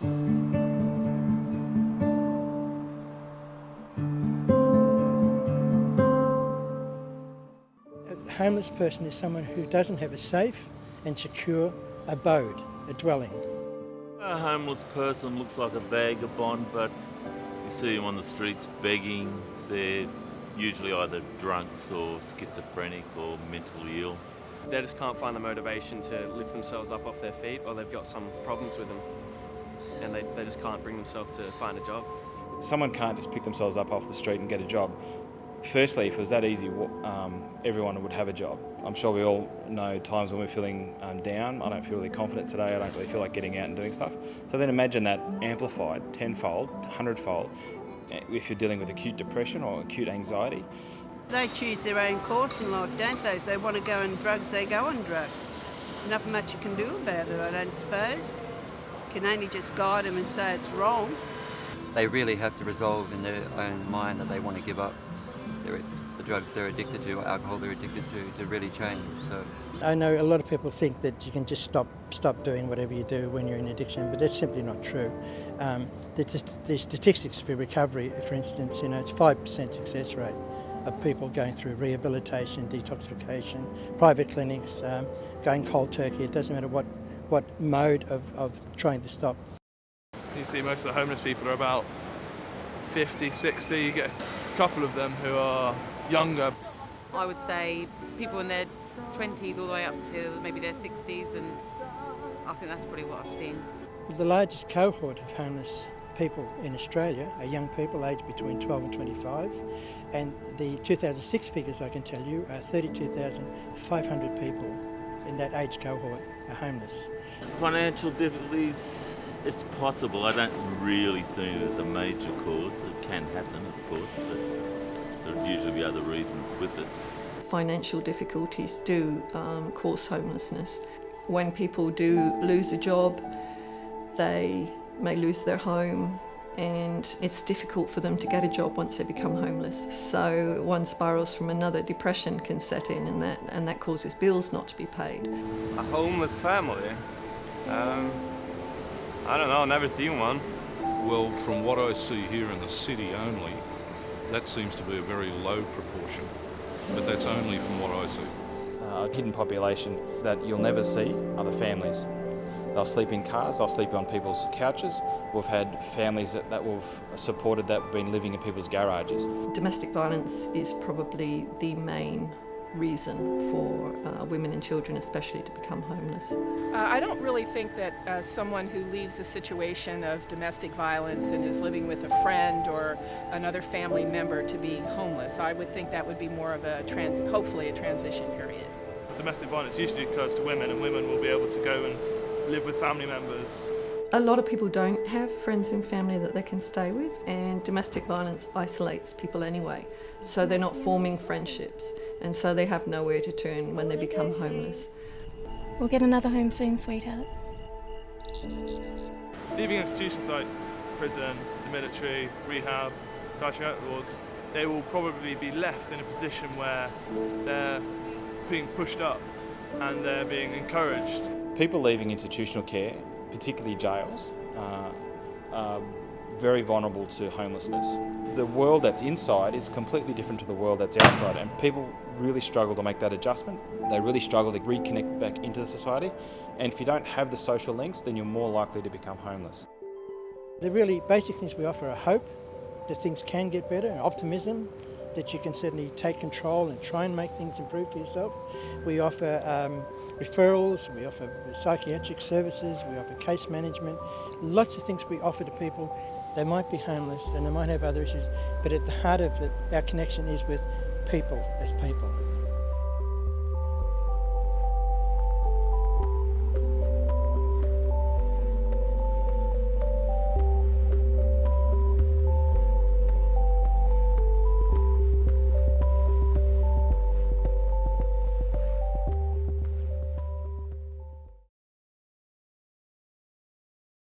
A homeless person is someone who doesn't have a safe and secure abode, a dwelling. A homeless person looks like a vagabond, but you see them on the streets begging. They're usually either drunks or schizophrenic or mentally ill. They just can't find the motivation to lift themselves up off their feet, or they've got some problems with them and they just can't bring themselves to find a job. Someone can't just pick themselves up off the street and get a job. Firstly, if it was that easy, everyone would have a job. I'm sure we all know times when we're feeling down. I don't feel really confident today. I don't really feel like getting out and doing stuff. So then imagine that amplified tenfold, 100-fold, if you're dealing with acute depression or acute anxiety. They choose their own course in life, don't they? If they want to go on drugs, they go on drugs. Nothing much you can do about it, I don't suppose. You can only just guide them and say it's wrong. They really have to resolve in their own mind that they want to give up the drugs they're addicted to, or alcohol they're addicted to really change. So I know a lot of people think that you can just stop doing whatever you do when you're in addiction, but that's simply not true. The statistics for recovery, for instance, it's 5% success rate of people going through rehabilitation, detoxification, private clinics, going cold turkey. It doesn't matter what mode of trying to stop. You see most of the homeless people are about 50, 60. You get a couple of them who are younger. I would say people in their 20s all the way up to maybe their 60s, and I think that's probably what I've seen. The largest cohort of homeless people in Australia are young people aged between 12 and 25, and the 2006 figures, I can tell you, are 32,500 people in that age cohort are homeless. Financial difficulties, it's possible. I don't really see it as a major cause. It can happen, of course, but there would usually be other reasons with it. Financial difficulties do cause homelessness. When people do lose a job, they may lose their home, and it's difficult for them to get a job once they become homeless. So one spirals from another. Depression can set in, and that causes bills not to be paid. A homeless family? I don't know, I've never seen one. Well, from what I see here in the city only, that seems to be a very low proportion, but that's only from what I see. A hidden population that you'll never see are the families. They'll sleep in cars, they'll sleep on people's couches. We've had families that we've supported that have been living in people's garages. Domestic violence is probably the main reason for women and children especially to become homeless. I don't really think that someone who leaves a situation of domestic violence and is living with a friend or another family member to be homeless. I would think that would be more of hopefully a transition period. Domestic violence usually occurs to women, and women will be able to go and live with family members. A lot of people don't have friends and family that they can stay with, and domestic violence isolates people anyway, so they're not forming friendships, and so they have nowhere to turn when they become homeless. We'll get another home soon, sweetheart. Leaving institutions like prison, the military, rehab, psychiatric wards, they will probably be left in a position where they're being pushed up and they're being encouraged. People leaving institutional care, particularly jails, are very vulnerable to homelessness. The world that's inside is completely different to the world that's outside, and people really struggle to make that adjustment. They really struggle to reconnect back into the society, and if you don't have the social links, then you're more likely to become homeless. The really basic things we offer are hope, that things can get better, and optimism, that you can certainly take control and try and make things improve for yourself. We offer referrals, we offer psychiatric services, we offer case management, lots of things we offer to people. They might be homeless and they might have other issues, but at the heart of it, our connection is with people as people.